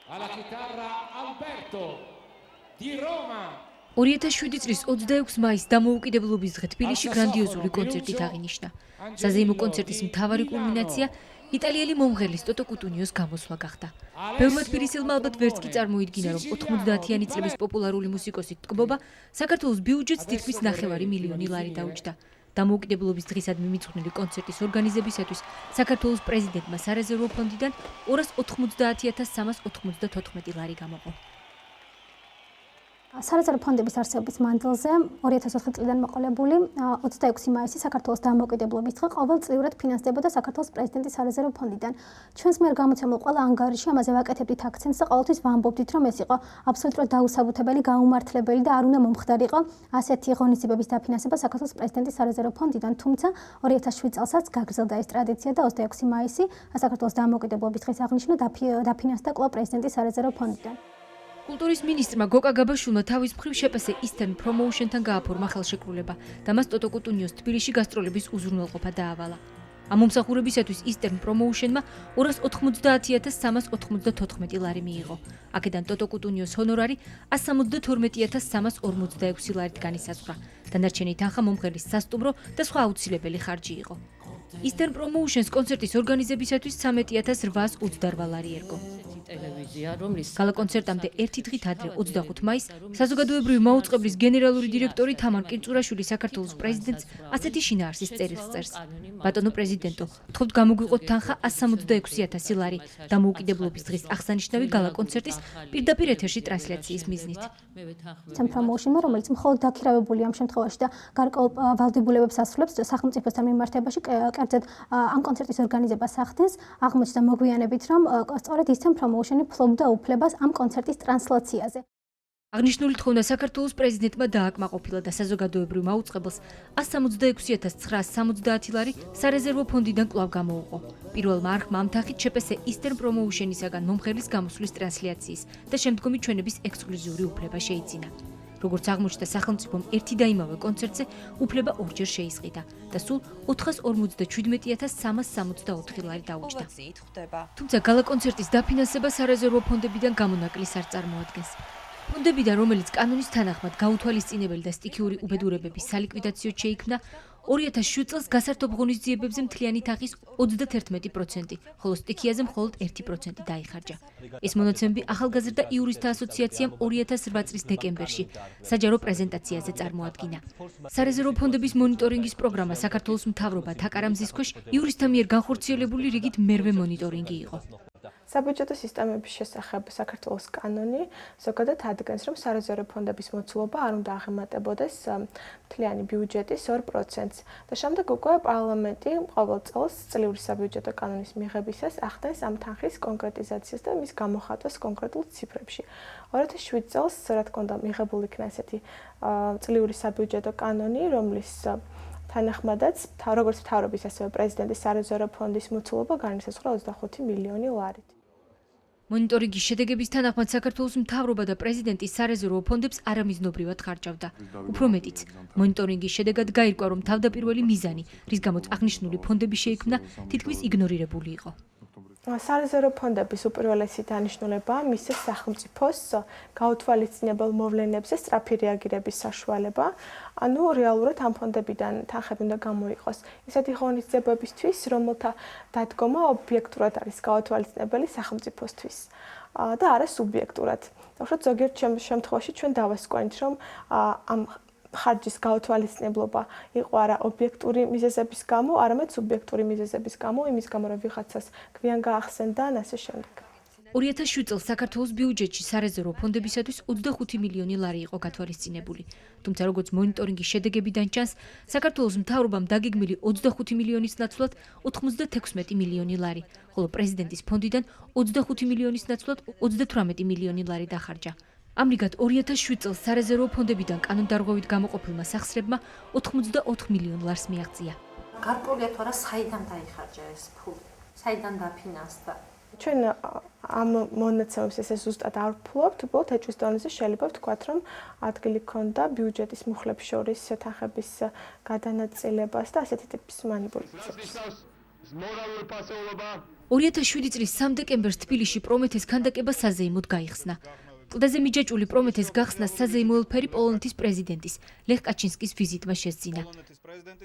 Alla chitarra Alberto di Roma. 2007 წლის 26 მაისს დამოუკიდებლობის დღე თბილისში გრანდიოზული კონცერტით აღინიშნა. საზეიმო კონცერტის მთავარი კულმინაცია იტალიელი მომღერლის ტოტო კუტუნიოს გამოსვლა გახდა. ბევრმა თბილისელმა ალბათ ვერც კი წარმოიდგინა, რომ 90-იანი წლების პოპულარული მუსიკოსის ტკბობა საქართველოს ბიუჯეტს თითქმის 9 მილიონი ლარი დაუჯდა. დამოუკიდებლობის დღისადმი მიძღვნილი კონცერტის ორგანიზებისათვის საქართველოს პრეზიდენტმა სარეზერვო ფონდიდან 290,394 ლარი გამოყო. სარეზერვო ფონდების არსებობის მანძილზე 2004 წლიდან მოყოლებული 26 მაისი საქართველოს დამოუკიდებლობის დღე ყოველწლიურად ფინანსდებოდა საქართველოს პრეზიდენტის სარეზერვო ფონდიდან. ჩვენს მიერ გამოცემულ ყველა ანგარიში ამაზე ვაკეთებდით აქცენტს და ყოველთვის ვამბობდით, რომ ეს იყო აბსოლუტურად დაუსაბუთებელი, გაუმართლებელი და არ უნდა მომხდარიყო ასეთი ღონისძიებების დაფინანსება საქართველოს პრეზიდენტის სარეზერვო ფონდიდან. თუმცა 2007 წელსაც გაგრძელდა ეს ტრადიცია და 26 მაისი საქართველოს დამოუკიდებლობის დღის აღნიშვნა დაფინანსდა კვლავ პრეზიდენტის სარეზერვო ფონდიდან. კულტურის მინისტრმა გოკა გაბაშვილმა თავის მხრივ შეპასე Eastern Promotion-თან გააფორმა ხელშეკრულება და მას ტოტო კუტუნიოს თბილისში გასტროლების უზრუნველყოფა დაავალა. ამ მომსახურებისათვის Eastern Promotion-მა 290,394 ლარი მიიღო. აქედან ტოტო კუტუნიოს ჰონორარი 172,346 ლარით განისაზღვრა. დანარჩენი თანხა მომღერლის სასტუმრო და სხვა აუცილებელი ხარჯი იყო. Eastern Promotion-ს კონცერტის ორგანიზებისათვის 13,828 ლარი ერგო. გალა კონცერტამდე ერთი დღით ადრე 25 მაისს საზოგადოებრივი მაუწყებლის გენერალური დირექტორი თამარ კირწურაშვილი საქართველოს პრეზიდენტს ასეთი შინაარსის წერილს წერს. ბატონო პრეზიდენტო, ვთხოვთ გამოგვიყოთ თანხა 166,000 ლარი დამოუკიდებლობის დღის აღსანიშნავი გალა კონცერტის პირდაპირ ეთერში ტრანსლაციის მიზნით. პრომოუშენმა, რომელიც მხოლოდ დაქირავებული ამ შემთხვევაში და გარკვეულ ვალდებულებებს ასრულებს სახელმწიფოსთან მიმართებაში, კერძოდ ამ კონცერტის ორგანიზებას ახდენს, აღმოჩნდა მოგვიანებით, რომ სწორედ Eastern Promotion-ი ფლობდა უფლებას ამ კონცერტის ტრანსლაციაზე. აღნიშნული თხოვნა საქართველოს პრეზიდენტმა დააკმაყოფილა და საზოგადოებრივ მაუწყებელს 166,970 ლარი სარეზერვო ფონდიდან კვლავ გამოუყო. პირველმა არხმა ამ თანხით შეპასე Eastern Promotion-ისაგან მომღერლის გამოსვლის ტრანსლაციის და შემდგომი ჩვენების ექსკლუზიური უფლება შეიძინა. როგორც აღმოჩნდა, სახელმწიფომ ერთი და იმავე კონცერტზე უფლება ორჯერ შეისყიდა და სულ 417,364 ლარი დაუჯდა. თუმცა გალა კონცერტის დაფინანსება სარეზერვო ფონდებიდან გამონაკლისს არ წარმოადგენს. ფონდებიდან, რომელიც კანონის თანახმად გაუთვალისწინებელი და სტიქიური უბედურებების სალიკვიდაციოდ შეიქმნა, 2007 წელს გასართობ ღონისძიებებზე მთლიანი თანხის 31%, ხოლო სტიქიაზე მხოლოდ 1% დაიხარჯა. ეს მონაცემები ახალგაზრდა იურისტთა ასოციაციამ 2008 წლის დეკემბერში საჯარო პრეზენტაციაზე წარმოადგინა. სარეზერვო ფონდების მონიტორინგის პროგრამა საქართველოს მთავრობა თაკარამზის ქვეშ იურისტთა მიერ განხორციელებული რიგით მერვე მონიტორინგი იყო. საბიუჯეტო სისტემების შესახებ საქართველოს კანონი ზოგადად ადგენს, რომ სარეზერვო ფონდების მოცულობა არ უნდა აღემატებოდეს მთლიანი ბიუჯეტის 2%-ს და შემდეგ უკვე პარლამენტი ყოველ წელს წლიური საბიუჯეტო კანონის მიღებისას ახდენს ამ თანხის კონკრეტიზაციას და მის გამოხატვას კონკრეტულ ციფრებში. 2007 წელს, რა თქმა უნდა, მიღებულ იქნა ესეთი წლიური საბიუჯეტო კანონი, რომლის თანახმადაც როგორც მთავრობის, ასევე პრეზიდენტის სარეზერვო ფონდის მოცულობა განისაზღვრა 25 მილიონი ლარით. მონიტორინგის შედეგების თანახმად საქართველოს მთავრობა და პრეზიდენტი სარეზერვო ფონდებს არამიზნობრივად ხარჯავდა. უფრო მეტიც, მონიტორინგის შედეგად გაირკვა, რომ თავდაპირველი მიზანი, რის გამოც აღნიშნული ფონდები შეიქმნა, თითქმის იგნორირებული იყო. სარეზერვო ფონდების უპირველესი დანიშნულებაა მის სახელმწიფოს გაუთვალისწინებელ მოვლენებზე სწრაფი რეაგირების საშუალება, ანუ რეალურად ამ ფონდებიდან თანხები უნდა გამოიყოს ისეთი ღონისძიებებისთვის, რომელთა დადგომა ობიექტურად არის გაუთვალისწინებელი სახელმწიფოსთვის და არა სუბიექტურად. თუმცა ზოგიერთ შემთხვევაში ჩვენ დავასკვანით, რომ ამ ხარჯის გაუთვალისწინებლობა იყო არა ობიექტური მიზეზების გამო, არამედ სუბიექტური მიზეზების გამო, იმის გამო, რომ ვიღაცას გვიან გაახსენდა და ასე შემდეგ. 2007 წელს საქართველოს ბიუჯეტში სარეზერვო ფონდებისათვის 25 მილიონი ლარი იყო გათვალისწინებული. თუმცა როგორც მონიტორინგის შედეგებიდან ჩანს, საქართველოს მთავრობამ დაგეგმილი 25 მილიონის ნაცვლად 96 მილიონი ლარი, ხოლო პრეზიდენტის ფონდიდან 25 მილიონის ნაცვლად 38 მილიონი ლარი დახარჯა. ამრიგად 2007 წელს სარეზერვო ფონდებიდან კანონდარღვევით გამოყოფილმა სახსრებმა 84 მილიონ ლარს მიაღწია. გარკვეულია თუ არა საიდან დაიხარჯა ეს ფული? საიდან დაფინანსდა? ჩვენ ამ მონაცემებს ესე ზუსტად არ ვფლობთ, უბრალოდ ეჭვის დონეზე შეიძლება ვთქვათ, რომ ადგილი ჰქონდა ბიუჯეტის მუხლებს შორის თანხების გადანაწილებას და ასეთი ტიპის მანიპულაციებს. მორალური ფასეულობა 2007 წლის 3 დეკემბერს თბილისში პრომეთეს ქანდაკება საზეიმოდ გაიხსნა. კლდეზე მიჯაჭვული პრომეთეს გახსნა საზეიმოელფერი პოლონეთის პრეზიდენტის ლეხ კაჩინსკის ვიზიტმა შესძინა.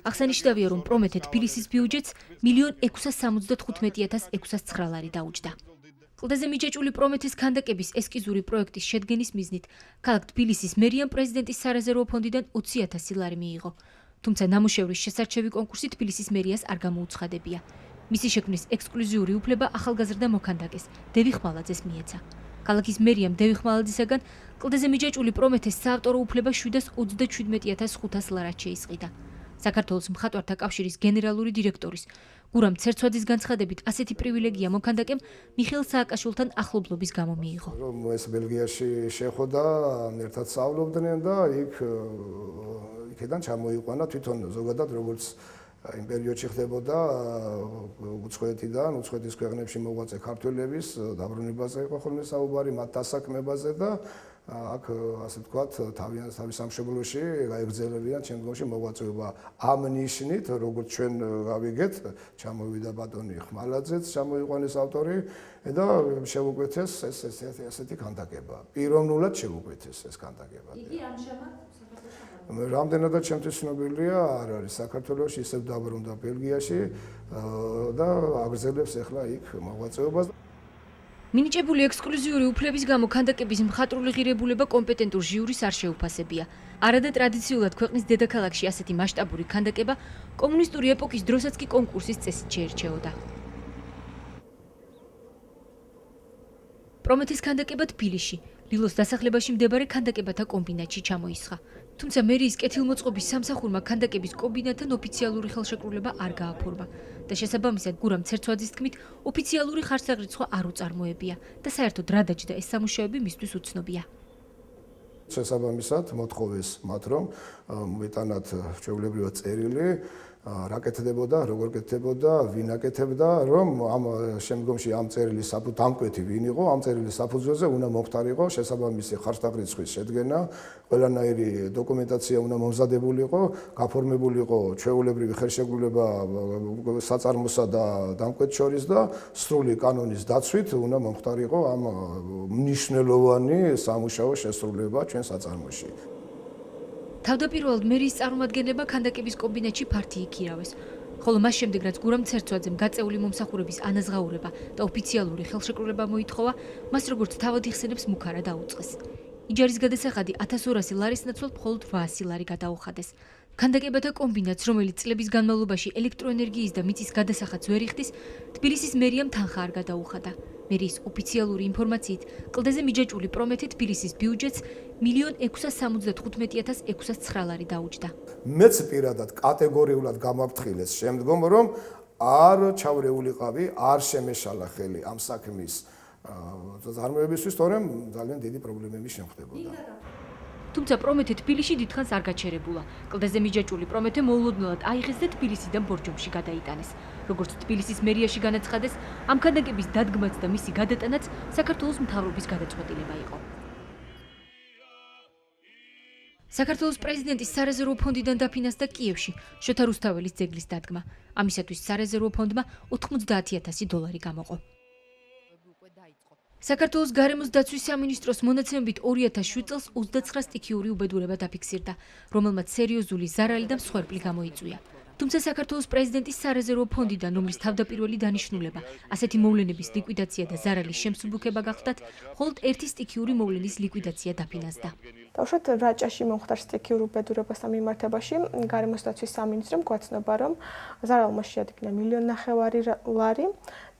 აღსანიშნავია, რომ პრომეთე თბილისის ბიუჯეტს 1.675.609 ლარი დაუჯდა. კლდეზე მიჯაჭვული პრომეთეს ქანდაკების ესკიზური პროექტის შედგენის მიზნით ქალაქ თბილისის მერიამ პრეზიდენტის სარეზერვო ფონდიდან 20.000 ლარი მიიღო. თუმცა ნამუშევრის შესარჩევი კონკურსი თბილისის მერიას არ გამოუცხადებია. მისი შექმნის ექსკლუზიური უფლება ახალგაზრდა მოქანდაკეს დევი ხმალაძეს მიეცა. ქალაქის მერიამ დევი ხმალაძისაგან კლდეზე მიჯაჭვული პრომეთეს საავტორო უფლება 727.500 ლარად შეისყიდა. საქართველოს მხატვართა კავშირის გენერალური დირექტორის გურამ ცერცვაძის განცხადებით ასეთი პრივილეგია მოქანდაკემ მიხეილ სააკაშვილთან ახლობლობის გამო მიიღო. რომ ეს ბელგიაში შეხვდა, ერთად სწავლობდნენ და იქიდან ჩამოიყვანა თვითონ ზოგადად როგორც იმ პერიოდში ხდებოდა უცხოეთიდან, უცხოეთის ქვეყნებში მოღვაწე ქართველების დაბრუნებაზე იყო ხოლმე საუბარი, მათ დასაქმებაზე და აქ ასე ვთქვათ, თავის სამშობლოში გაეგრძელებიან შემდგომში მოღვაწეობა. ამ ნიშნით, როგორც ჩვენ გავიგეთ, ჩამოვიდა ბატონი ხმალაძეც, ჩამოიყვანეს ავტორი და შევუკვეთეს ესეთი ქანდაკება. პიროვნულად შევუკვეთეს ეს ქანდაკება. იგი ამჟამად რამდენადაც ჩემთვის ცნობილია, არ არის საქართველოში, ისევ დაბრუნდა ბელგიაში და აგრძელებს ახლა იქ მოღვაწეობას. მინიჭებული ექსკლუზიური უფლების გამო ქანდაკების მხატვრული ღირებულება კომპეტენტურ ჟიურის არ შეუფასებია. არადა ტრადიციულად ქვეყნის დედაქალაქში ასეთი მასშტაბური ქანდაკება კომუნისტური ეპოქის დროსაც კი კონკურსის წესით შეერჩეოდა. პრომეთეს ქანდაკება თბილისში, ლილოს დასახლებაში მდებარე ქანდაკებათა კომბინატში ჩამოისხა. თუმცა მერიის კეთილმოწყობის სამსახურმა ქანდაკების კომბინატთან ოფიციალური ხელშეკრულება არ გააფორმა და შესაბამისად გურამ ცერცვაძის თქმით, ოფიციალური ხარჯსაღრიცხვა არ უწარმოებია და საერთოდ რა დაჯდა ეს სამუშაოები მისთვის უცნობია. შესაბამისად მოთხოვეს მათ, რომ მოეტანათ ჩვეულებრივად წერილი, რა კეთდებოდა, როგორ კეთდებოდა, ვინ აკეთებდა, რომ ამ შემდგომში ამ წერილის დამკვეთი ვინ იყო, ამ წერილის საფუძველზე უნდა მომხდარიყო შესაბამისი ხარჯსაღრიცხვის შედგენა, ყველანაირი დოკუმენტაცია უნდა მომზადებულიყო, გაფორმებულიყო ჩვეულებრივი ხელშეკრულება საწარმოსა და დამკვეთს შორის და სრული კანონის დაცვით უნდა მომხდარიყო ამ მნიშვნელოვანი სამუშაო შესრულება ჩვენ საწარმოში. თავდაპირველად მერიის წარმომადგენლებმა ქანდაკების კომბინატში ფართი იქირავეს, ხოლო მას შემდეგ რაც გურამ ცერცვაძემ გაწეული მომსახურების ანაზღაურება და ოფიციალური ხელშეკრულება მოითხოვა, მას როგორც თავად იხსენებს მუქარა დაუწყეს. იჯარის გადასახადი 1200 ლარის ნაცვლად მხოლოდ 800 ლარი გადაუხადეს. ქანდაკებათა კომბინატს, რომელიც წლების განმავლობაში ელექტროენერგიის და მიწის გადასახადს ვერ იხდის, თბილისის მერიამ თანხა არ გადაუხადა. მერიის ოფიციალური ინფორმაციით, კლდეზე მიჯაჭვული პრომეთე თბილისის ბიუჯეტს 1.675.609 ლარი დაუჯდა. მეც პირადად კატეგორიულად გამაფრთხილეს შემდგომ, რომ არ ჩავრეულიყავი, არ შემეშალა ხელი ამ საქმის წარმოებისთვის, თორემ ძალიან დიდი პრობლემები შემხდებოდა. თუმცა პრომეთე თბილისში დიდხანს არ გაჩერებულა. კლდეზე მიჯაჭვული პრომეთე მოულოდნელად აიღეს და თბილისიდან ბორჯომში გადაიტანეს. როგორც თბილისის მერიაში განაცხადეს, ამ ქანდაკების დადგმაც და მისი გადატანაც საქართველოს მთავრობის გადაწყვეტილება იყო. საქართველოს პრეზიდენტის სარეზერვო ფონდიდან დაფინანსდა კიევში შოთა რუსთაველის ძეგლის დადგმა. ამისათვის სარეზერვო ფონდმა 90.000 დოლარი გამოყო. საქართველოს გარემოს დაცვის სამინისტროს მონაცემებით 2007 წელს 29 სტიქიური უბედურება დაფიქსირდა, რომელმაც სერიოზული ზარალი და მსხვერპლი გამოიწვია. თუმცა საქართველოს პრეზიდენტის სარეზერვო ფონდიდან, რომლის თავდაპირველი დანიშნულება ასეთი მოვლენების ლიკვიდაცია და ზარალის შემსუბუქება გახდათ, მხოლოდ ერთი სტიქიური მოვლენის ლიკვიდაცია დაფინანსდა. თავშოთ რაჭაში მომხდარ სტიქიურ უბედურებასთან მიმართებაში გარემოს დაცვის სამინისტრომ გვაცნობა, რომ ზარალმა შეადგინა 1.5 მილიონ ლარი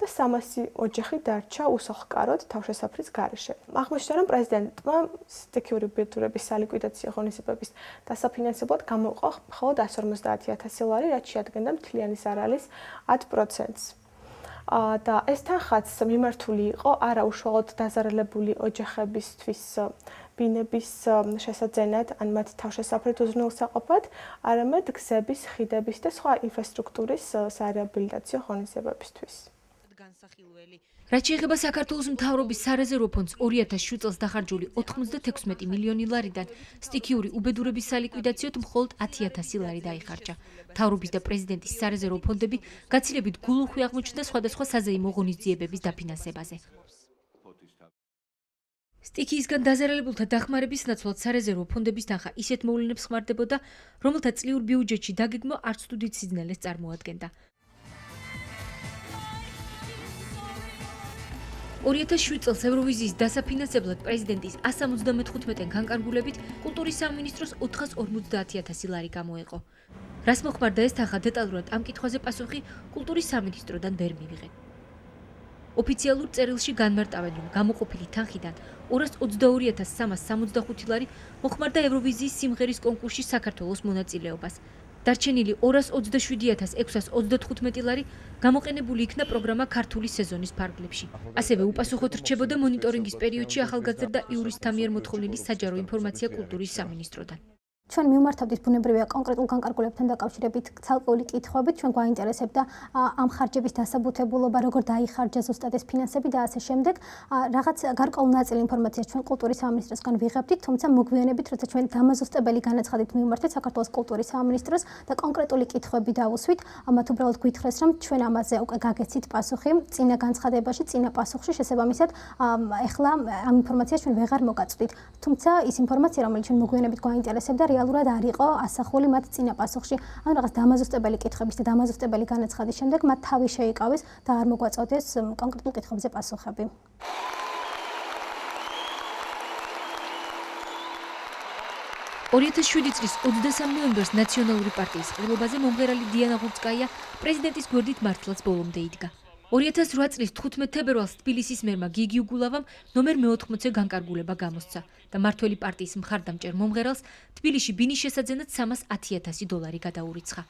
და 300 ოჯახი დარჩა უსახლკაროდ თავშესაფრის გარეშე. აღმოჩნდა, რომ პრეზიდენტმა სტიქიური უბედურების სალიკვიდაციო ღონისძიებების დასაფინანსებლად გამოყო მხოლოდ 150.000 ლარი, რაც შეადგენდა მთლიანი ზარალის 10%-ს. და ეს თანხაც მიმართული იყო არა უშუალოდ დაზარალებული ოჯახებისთვის ბინების შესაძენად ან მათ თავშესაფრით უზრუნველსაყოფად, არამედ გზების, ხიდების და სხვა ინფრასტრუქტურის სარეაბილიტაციო ღონისძიებებისთვის. რაც შეეხება საქართველოს მთავრობის სარეზერვო ფონდს 2007 წელს დახარჯული 96 მილიონი ლარიდან სტიქიური უბედურების სალიკვიდაციოდ მხოლოდ 10,000 ლარი დაიხარჯა. მთავრობის და პრეზიდენტის სარეზერვო ფონდები გაცილებით გულუხვი აღმოჩნდა სხვადასხვა საზეიმო ღონისძიებების დაფინანსებაზე. სტიქიისგან დაზარალებულთა დახმარების ნაცვლად სარეზერვო ფონდების თანხა ისეთ მოვლენებს ხმარდებოდა, რომელთა წლიურ ბიუჯეტში დაგეგმვა არც თუ დიდ სიძნელეს წარმოადგენდა. 2007 წელს ევროვიზიის დასაფინანსებლად პრეზიდენტის 175-დან განკარგულებით კულტურის სამინისტროს 450,000 ლარი გამოეყო. რას მოხმარდა ეს თანხა დეტალურად ამ კითხვაზე პასუხი კულტურის სამინისტროდან ვერ მივიღეთ. ოფიციალურ წერილში განმარტავენ, რომ გამოყოფილი თანხიდან 222,365 ლარი მოხმარდა ევროვიზიის სიმღერის კონკურსში საქართველოს მონაწილეობას. დარჩენილი 227,635 ლარი გამოყენებული იქნა პროგრამა ქართული სეზონის ფარგლებში. ასევე უპასუხოდ რჩებოდა მონიტორინგის პერიოდში ახალგაზრდა იურისტთა მიერ მოთხოვნილი საჯარო ინფორმაცია კულტურის სამინისტროდან. ჩვენ მივმართავდით ბუნებრივია კონკრეტულ განკარგულებთან დაკავშირებით ცალკეული კითხვებით, ჩვენ გვაინტერესებდა ამ ხარჯების დასაბუთებულობა, როგორ დაიხარჯა ზუსტად ეს ფინანსები და ასე შემდეგ. რაღაც გარკვეულ ნაწილ ინფორმაციას ჩვენ კულტურის სამინისტროსგან ვიღებდით, თუმცა მოგვიანებით, როცა ჩვენ დამაზუსტებელი განაცხადით მივმართეთ საქართველოს კულტურის სამინისტროს და კონკრეტული კითხვები დავუსვით, მათ უბრალოდ გვითხრეს, რომ ჩვენ ამაზე უკვე გაგეცით პასუხი წინა განცხადებაში, წინა პასუხში, შესაბამისად, ეხლა ამ ინფორმაციას ჩვენ ვეღარ მოგაწვდით. თუმცა ის ინფორმაცია, რომელიც ჩვენ მოგვიანებით გვაინტერესებდა, რეალურად არ იყო ასახული მათ წინა პასუხში. ანუ რაღაც დამაზუსტებელი კითხვების და დამაზუსტებელი განაცხადის შემდეგ მათ თავი შეიკავეს და არ მოგვაწოდეს კონკრეტულ კითხვებზე პასუხები. –2007 წლის 23 ნოემბერს ნაციონალური პარტიის ყრილობაზე მომღერალი დიანა ღურცკაია პრეზიდენტის გვერდით მართლაც ბოლომდე იდგა. 2008 წლის 15 თებერვალს თბილისის მერმა გიგი უგულავამ ნომერ 14-ზე განკარგულება გამოსცა და მართველი პარტიის მხარდამჭერ მომღერალს თბილისში ბინის შესაძენად 310,000 დოლარი გადაურიცხა.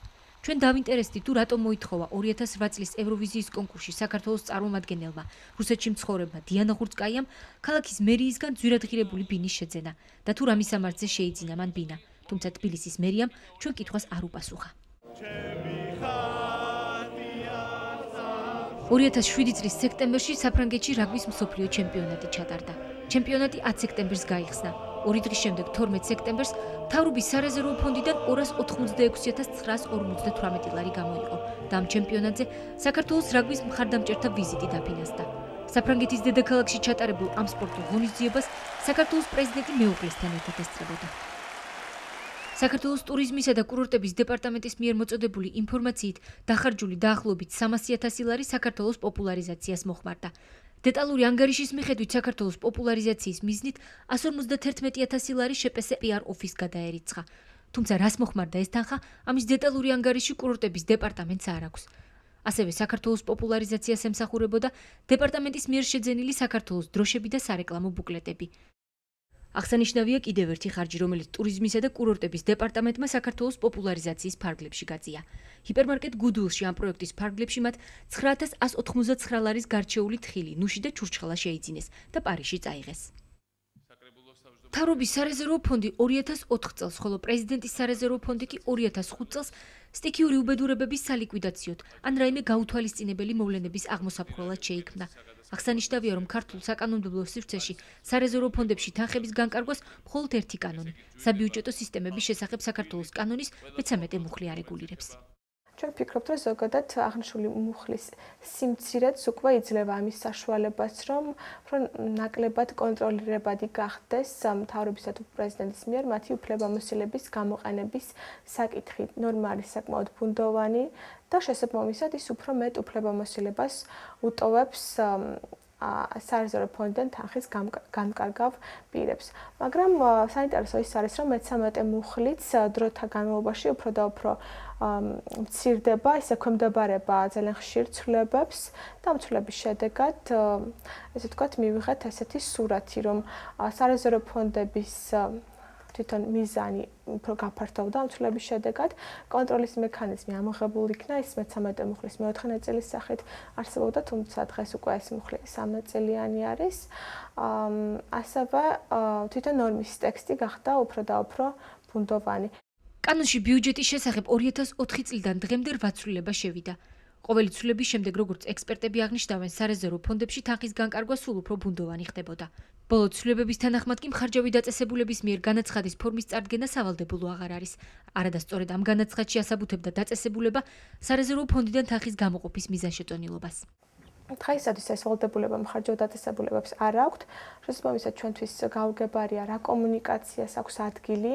ჩვენ დავინტერესდით თუ რატომ მოითხოვა 2008 წლის ევროვიზიის კონკურსში საქართველოს წარმომადგენელმა რუსეთში მცხოვრებმა დიანა ღურცკაიამ ქალაქის მერიისგან ძვირადღირებული ბინის შეძენა და თუ რა მისამართზე შეიძინა მან ბინა, თუმცა თბილისის მერიამ ჩვენ კითხვას არ უპასუხა. 2007 წლის სექტემბერში საფრანგეთში რაგბის მსოფლიო ჩემპიონატი ჩატარდა. ჩემპიონატი 10 სექტემბერს გაიხსნა. 2 დღის შემდეგ 12 სექტემბერს მთავრობის სარეზერვო ფონდიდან 286,958 ლარი გამოიყო და ამ ჩემპიონატზე საქართველოს რაგბის მხარდამჭერთა ვიზიტი დაფინანსდა. საფრანგეთის დედაქალაქში ჩატარებულ ამ სპორტულ ღონისძიებას საქართველოს პრეზიდენტი მეუღლესთან ერთად ესწრებოდა. საქართველოს ტურიზმისა და კურორტების დეპარტამენტის მიერ მოწოდებული ინფორმაციით დახარჯული დაახლოებით 300,000 ლარი საქართველოს პოპულარიზაციას მოხმარდა. დეტალური ანგარიშის მიხედვით საქართველოს პოპულარიზაციის მიზნით 151,000 ლარი შპს PR ოფისს გადაერიცხა. თუმცა რას მოხმარდა ეს თანხა, ამის დეტალური ანგარიში კურორტების დეპარტამენტს არ აქვს. ასევე საქართველოს პოპულარიზაციას ემსახურებოდა დეპარტამენტის მიერ შეძენილი საქართველოს დროშები და სარეკლამო ბუკლეტები. აღსანიშნავია კიდევ ერთი ხარჯი, რომელიც ტურიზმისა და კურორტების დეპარტამენტმა საქართველოს პოპულარიზაციის ფარგლებში გაწია. ჰიპერმარკეტ გუდვილში ამ პროექტის ფარგლებში მათ 9,199 ლარის გარჩეული თხილი, ნუში და ჩურჩხელა შეიძინეს და პარიზში წაიღეს. მთავრობის სარეზერვო ფონდი 2004 წელს, ხოლო პრეზიდენტის სარეზერვო ფონდი კი 2005 წელს სტიქიური უბედურებების სალიკვიდაციოდ ან რაიმე გაუთვალისწინებელი მოვლენების აღმოსაფხვრელად შეიქმნა. აღსანიშნავია, რომ ქართულ საკანონმდებლო სივრცეში სარეზერვო ფონდებში თანხების განკარგვას მხოლოდ ერთი კანონი, საბიუჯეტო სისტემების შესახებ საქართველოს კანონის 13 მუხლი არეგულირებს. ჩვენ ვფიქრობთ, რომ ზოგადად აღნიშნული მუხლის სიმცირეც უკვე იძლევა ამის საშუალებას, რომ ნაკლებად კონტროლირებადი გახდეს მთავრობისა თუ პრეზიდენტის მიერ მათი უფლებამოსილების გამოყენების საკითხი. ნორმა არის საკმაოდ ბუნდოვანი და შესაბამისად ის უფრო მეტ უფლებამოსილებას უტოვებს სარეზერვო ფონდიდან თანხის განკარგავ პირებს. მაგრამ საინტერესო ის არის, რომ მე-13 მუხლიც დროთა განმავლობაში უფრო და უფრო მცირდება, ის ექვემდებარება ძალიან ხშირ ცვლილებებს და ამ ცვლილების შედეგად, ესე ვთქვათ, მივიღეთ ესეთი სურათი, რომ სარეზერვო ფონდების თვითონ მიზანი უფრო გაფართოვდა ამ ცვლილების შედეგად, კონტროლის მექანიზმი ამოღებული იქნა, ის მე-13 მუხლის მეოთხე ნაწილის სახით არსებობდა, თუმცა დღეს უკვე ეს მუხლი 3 ნაწილიანი არის. ასევე თვითონ ნორმის ტექსტი გახდა უფრო და უფრო ბუნდოვანი. კანონში ბიუჯეტის შესახებ 2004 წლიდან დღემდე 8 ცვლილება შევიდა. ყოველი ცვლილების შემდეგ, როგორც ექსპერტები აღნიშნავენ, სარეზერვო ფონდებში თანხის განკარგვა სულ უფრო ბუნდოვანი ხდებოდა. ბოლო ცვლილებების თანახმად კი მხარჯავი დაწესებულების მიერ განაცხადის ფორმის წარდგენა სავალდებულო აღარ არის. არადასწორად ამ განაცხადში ასაბუთებდა დაწესებულება სარეზერვო ფონდიდან თანხის გამოყოფის მიზანშეწონილობას. დღეისათვის ეს ვალდებულება მხარჯავ დაწესებულებებს არ აქვთ. შესაბამისად, ჩვენთვის გაუგებარია რა კომუნიკაციას აქვს ადგილი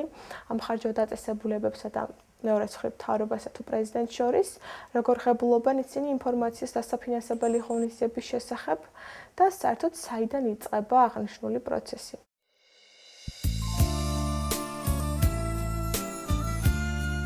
ამ მხარჯავ დაწესებულებებსა და მეორე მხრივ მთავრობასა თუ პრეზიდენტს შორის, როგორ ღებულობენ ისინი ინფორმაციას დასაფინანსებელი ღონისძიების შესახებ და საერთოდ საიდან იწყება აღნიშნული პროცესი.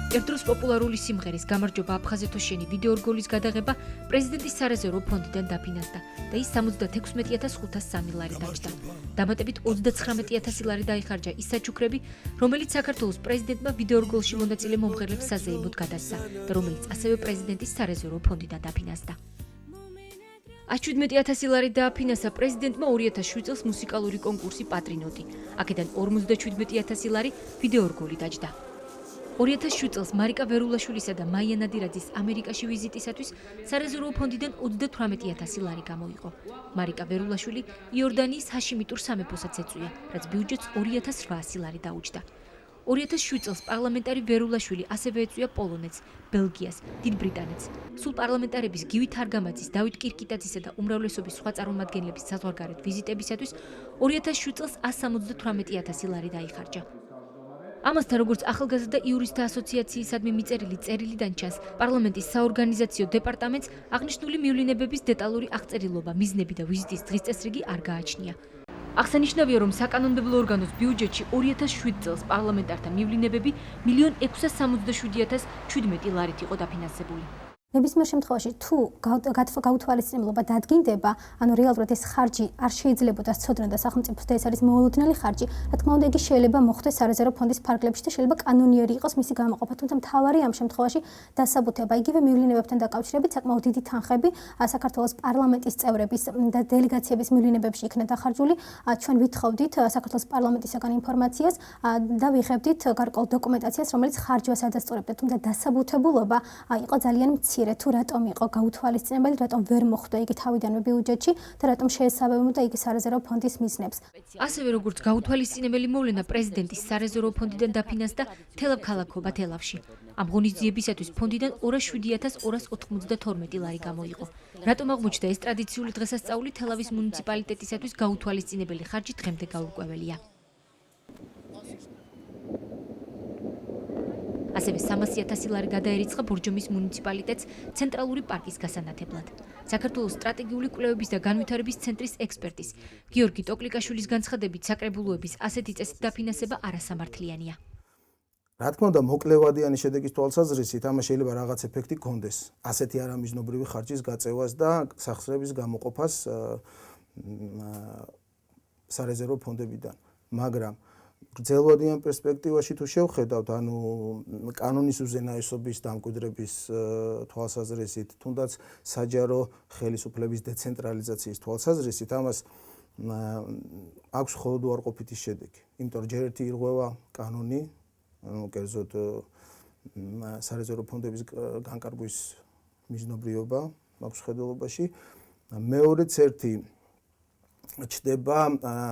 ერთდროს პოპულარული სიმღერის გამარჯობა აფხაზეთო შენი ვიდეო რგოლის გადაღება პრეზიდენტის სარეზერვო ფონდიდან დაფინანსდა და ის 76503 ლარი დაჯდა. დამატებით 39000 ლარი დაიხარჯა ის საჩუქრები, რომელიც საქართველოს პრეზიდენტმა ვიდეო რგოლში მონაწილე მომღერლებს საზეიმოდ გადასცა და რომელიც ასევე პრეზიდენტის სარეზერვო ფონდიდან დაფინანსდა. 17000 ლარი დააფინანსა პრეზიდენტმა 2007 წელს მუსიკალური კონკურსი პატრინოტი. აქედან 57000 ლარი ვიდეო რგოლი დაჯდა. 2007 წელს მარიკა ვერულაშვილისა და მაია ნადირაძის ამერიკაში ვიზიტისათვის სარეზერვო ფონდიდან 38000 ლარი გამოიყო. მარიკა ვერულაშვილი იორდანიის ჰაშიმიტურ სამეფოსაც ეწვია, რაც ბიუჯეტს 2800 ლარი დაუჯდა. 2007 წელს პარლამენტარი ვერულაშვილი ასევე ეწვია პოლონეთს, ბელგიას, დიდ ბრიტანეთს. სულ პარლამენტარების გივი თარგამაძის, დავით კირკიტაძისა და უმრავლესობის სხვა წარმომადგენლების საზღვარგარეთ ვიზიტებისათვის 2007 წელს 178000 ლარი დაიხარჯა. ამასთან, როგორც ახალგაზრდა იურისტთა ასოციაციისადმი მიწერილი წერილიდან ჩანს, პარლამენტის საორგანიზაციო დეპარტამენტს აღნიშნული მივლინებების დეტალური აღწერილობა, მიზნები და ვიზიტის დღის წესრიგი არ გააჩნია. აღსანიშნავია, რომ საკანონმდებლო ორგანოს ბიუჯეტში 2007 წელს პარლამენტართა მივლინებები 1.677.017 ლარით იყო დაფინანსებული. ნებისმიერ შემთხვევაში თუ გაუთვალისწინებლობა დადგინდება, ანუ რეალურად ეს ხარჯი არ შეიძლებოდა სცოდნოდა სახელმწიფოს და ეს არის მოულოდნელი ხარჯი, რა თქმა უნდა, იგი შეიძლება მოხდეს სარეზერვო ფონდის ფარგლებში და შეიძლება კანონიერი იყოს მისი გამოყოფა, თუმცა მთავარი ამ შემთხვევაში დასაბუთება. იგივე მივლინებებთან დაკავშირებით საკმაოდ დიდი თანხები საქართველოს პარლამენტის წევრების და დელეგაციების მივლინებებში იქნა დახარჯული. ჩვენ ვითხოვდით საქართველოს პარლამენტისაგან ინფორმაციას და ვიღებდით გარკვეულ დოკუმენტაციას, რომელიც ხარჯვას ადასტურებდა, თუმცა დასაბუთებულობა იყო ძალიან თუ რატომ იყო გაუთვალისწინებელი, რატომ ვერ მოხვდა იგი თავიდანვე ბიუჯეტში და რატომ შეესაბამებოდა იგი სარეზერვო ფონდის მიზნებს. ასევე როგორც გაუთვალისწინებელი მოვლენა პრეზიდენტის სარეზერვო ფონდიდან დაფინანსდა თელავ ქალაქობა თელავში. ამ ღონისძიებისათვის ფონდიდან 27.292 ლარი გამოიყო. რატომ აღმოჩნდა ეს ტრადიციული დღესასწაული თელავის მუნიციპალიტეტისათვის გაუთვალისწინებელი ხარჯი დღემდე გაურკვეველია. ასევე 300.000 ლარი გადაერიცხა ბორჯომის მუნიციპალიტეტს ცენტრალური პარკის გასანათებლად. საქართველოს სტრატეგიული კვლევების და განვითარების ცენტრის ექსპერტის გიორგი ტოკლიკაშვილის განცხადებით, საკრებულოების ასეთი წესით დაფინანსება არასამართლიანია. რა თქმა უნდა, მოკლევადიანი შედეგის თვალსაზრისით ამას შეიძლება რაღაც ეფექტი გქონდეს. ასეთი არამიზნობრივი ხარჯის გაწევას და სახსრების გამოყოფას სარეზერვო ფონდებიდან, მაგრამ გრძელვადიან პერსპექტივაში თუ შევხედავთ, ანუ კანონის უზენაესობის დამკვიდრების თვალსაზრისით, თუნდაც საჯარო ხელისუფლების დეცენტრალიზაციის თვალსაზრისით, ამას აქვს მხოლოდ უარყოფითი შედეგი. იმიტომ რომ ჯერ ერთი ირღვევა კანონი, ანუ კერძოდ სარეზერვო ფონდების განკარგვის მიზნობრიობა აქვს ხედელობაში, მეორეც ერთი ჩდება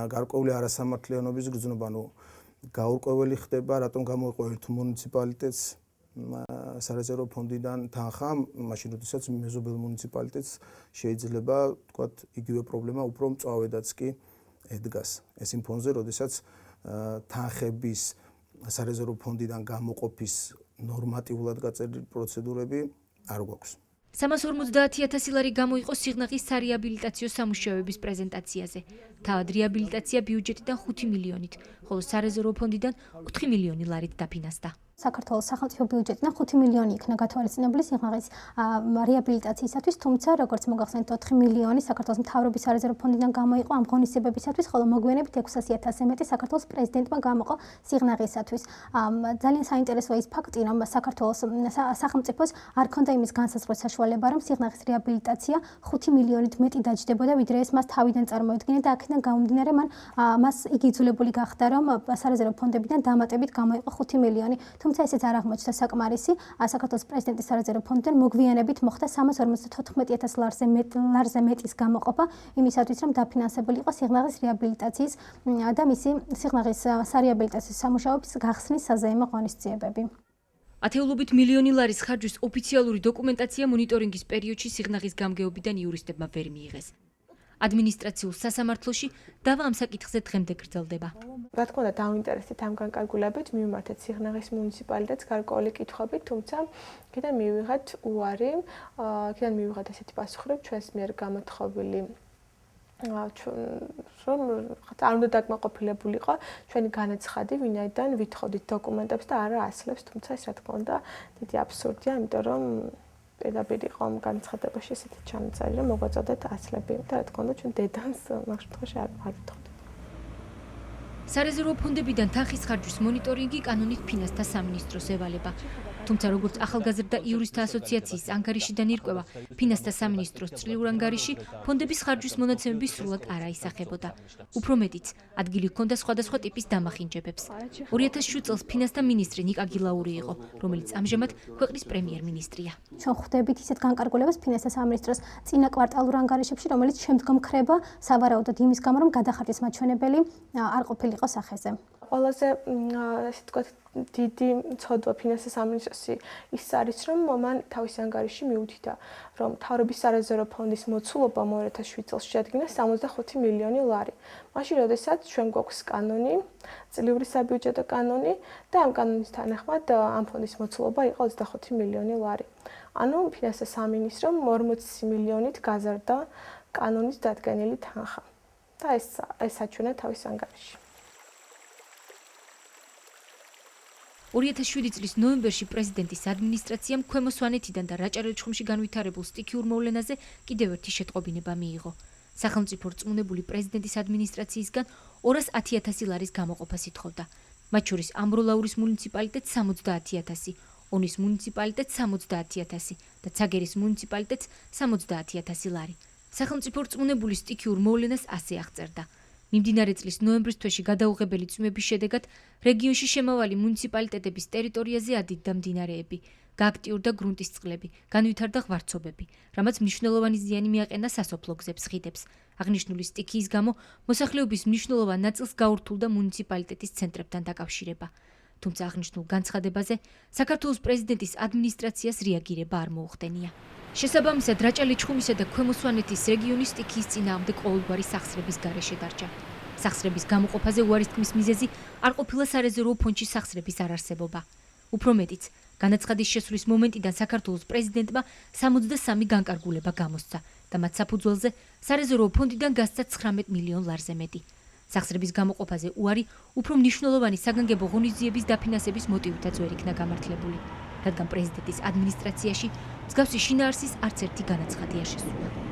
გარკვეული არასამართლიანობის გრძნობა, ანუ გაურკვეველი ხდება, რატომ გამოიყო ერთ მუნიციპალიტეტს სარეზერვო ფონდიდან თანხა, მაშინ როდესაც მეზობელ მუნიციპალიტეტს შეიძლება, თქვათ, იგივე პრობლემა უფრო მწვავედაც კი ედგას. ეს იმ ფონზე, როდესაც თანხების სარეზერვო ფონდიდან გამოყოფის ნორმატიულად გაწერილი პროცედურები არ გვაქვს. 350.000 ლარი გამოიყო სიღნაღის სარეაბილიტაციო სამუშაოების პრეზენტაციაზე. თავად რეაბილიტაცია ბიუჯეტიდან 5 მილიონით, ხოლო სარეზერვო ფონდიდან 4 მილიონი ლარით დაფინანსდა. საქართველოს სახელმწიფო ბიუჯეტიდან 5 მილიონი იქნა გათვალისწინებული სიღნაღის რეაბილიტაციისათვის, თუმცა როგორც მოგახსენეთ 4 მილიონი საქართველოს მთავრობის სარეზერვო ფონდიდან გამოიყო ამ ღონისძიებებისათვის, ხოლო მოგვიანებით 600.000-ზე მეტი საქართველოს პრეზიდენტმა გამოყო სიღნაღისათვის. ძალიან საინტერესოა ის ფაქტი, რომ საქართველოს სახელმწიფოს არ ქონდა იმის განსაზღვრის საშუალება, რომ სიღნაღის რეაბილიტაცია 5 მილიონით მეტი დაჯდებოდა, ვიდრე ეს მას თავიდან წარმოედგინა და აქედან გამომდინარე მას იგი იძულებული გახდა, რომ სარეზერვო ფონდებიდან დამატებით გამოიყო 5 მილიონი. თუმცა ესეც არ აღმოჩნდა საკმარისი. საქართველოს პრეზიდენტის სარეზერვო ფონდიდან მოგვიანებით მოხდა 354,000 ლარზე მეტის გამოყოფა იმისათვის, რომ დაფინანსებული იყო სიღნაღის რეაბილიტაციის და მისი სიღნაღის სარეაბილიტაციო სამუშაოების გახსნის საზეიმო ღონისძიებები. ათეულობით მილიონი ლარის ხარჯვის ოფიციალური დოკუმენტაცია მონიტორინგის პერიოდში სიღნაღის გამგეობიდან იურისტებმა ვერ მიიღეს. ადმინისტრაციულ სასამართლოში დავა ამ საკითხზე დღემდე გრძელდება. რა თქმა უნდა, დავინტერესდით ამ განკარგულებით, მივმართეთ სიღნაღის მუნიციპალიტეტს გარკვეული კითხვებით, თუმცა იქიდან მივიღეთ უარი, იქიდან მივიღეთ ესეთი პასუხები, ჩვენს მიერ გამოთხოვილი რომ არ უნდა დაკმაყოფილებულიყო ჩვენი განაცხადი, ვინაიდან ვითხოვდით დოკუმენტებს და არა ასლებს, თუმცა ეს რა თქმა უნდა დიდი აბსურდია, იმიტომ რომ პირდაპირ იყო ამ განცხადებაში ესეთი ჩამწარი, რომ მოგვაწოდეთ ასლები და რა თქმა უნდა ჩვენ დედანს მაგ შემთხვევაში არ ვითხოვდით. სარეზერვო ფონდებიდან თანხის ხარჯვის მონიტორინგი კანონით ფინანსთა სამინისტროს ევალება. თუმცა როგორც ახალგაზრდა იურისტთა ასოციაციის ანგარიშიდან ირკვევა, ფინანსთა სამინისტროს წრიურ ანგარიში ფონდების ხარჯვის მონაცემები სრულად არ აისახებოდა. უფრო მეტიც, ადგილი ჰქონდა სხვადასხვა ტიპის დამახინჯებებს. 2007 წელს ფინანსთა მინისტრი ნიკა გილაური იყო, რომელიც ამჟამად ქვეყნის პრემიერ-მინისტრია. ჩვენ ხვდებით ისეთ განკარგულებას ფინანსთა სამინისტროს წინა კვარტალურ ანგარიშებში, რომელიც შემდგომ ქრება სავარაუდოდ იმის გამო, რომ გადახარჯვის მაჩვენებელი არ ყოფილიყო სახეზე. ყველაზე ასე თქვა დიდი ცოდვა ფინანსთა სამინისტროსი ის არის, რომ მან თავისი ანგარიში მიუთითა, რომ მთავრობის სარეზერვო ფონდის მოცულობა 2007 წელს შეადგინა 65 მილიონი ლარი. მაშინ, როდესაც ჩვენ გვაქვს კანონი, წლიური საბიუჯეტო კანონი და ამ კანონის თანახმად ამ ფონდის მოცულობა იყო 25 მილიონი ლარი. ანუ ფინანსთა სამინისტრომ 40 მილიონით გაზარდა კანონის დადგენილი თანხა. და ეს აჩვენა თავის ანგარიში. 2007 წლის ნოემბერში პრეზიდენტის ადმინისტრაციამ ქვემო სვანეთიდან და რაჭა-ლეჩხუმში განვითარებულ სტიქიურ მოვლენაზე კიდევ ერთი შეტყობინება მიიღო. სახელმწიფო რწმუნებული პრეზიდენტის ადმინისტრაციისგან 210,000 ლარის გამოყოფას ითხოვდა. მათ შორის ამბროლაურის მუნიციპალიტეტს 70,000, ონის მუნიციპალიტეტს 70,000 და ცაგერის მუნიციპალიტეტს 70,000 ლარი. სახელმწიფო რწმუნებული სტიქიურ მოვლენას ასე აღწერდა. მიმდინარე წლის ნოემბრის თვეში გადაუღებელი წვიმების შედეგად რეგიონში შემავალი მუნიციპალიტეტების ტერიტორიაზე ადიდდა მდინარეები, გააქტიურდა გრუნტის წყლები, განვითარდა ღვარცობები, რამაც მნიშვნელოვანი ზიანი მიაყენა სასოფლო გზებს, ხიდებს. აღნიშნული სტიქიის გამო მოსახლეობის მნიშვნელოვან ნაწილს გაურთულდა მუნიციპალიტეტის ცენტრებთან დაკავშირება. თუმცა აღნიშნულ განცხადებაზე საქართველოს პრეზიდენტის ადმინისტრაციას რეაგირება არ მოუხდენია. შესაბამისად, რაჭა-ლეჩხუმისა და ქვემო სვანეთის რეგიონის სტიქიის წინააღმდეგ ყოველგვარი სახსრების გარეშე დარჩა. სახსრების გამოყოფაზე უარის თქმის მიზეზი არ ყოფილა სარეზერვო ფონდში სახსრების არარსებობა. უფრო მეტიც, განაცხადის შესვლის მომენტიდან საქართველოს პრეზიდენტმა 63 განკარგულება გამოსცა და მათ საფუძველზე სარეზერვო ფონდიდან გასცა 19 მილიონ ლარზე მეტი. სახსრების გამოყოფაზე უარი უფრო მნიშვნელოვანი საგანგებო ღონისძიების დაფინანსების მოტივითაც ვერ იქნა გამართლებული, რადგან პრეზიდენტის ადმინისტრაციაში მსგავსი შინაარსის არც ერთი განაცხადი არ შესულა.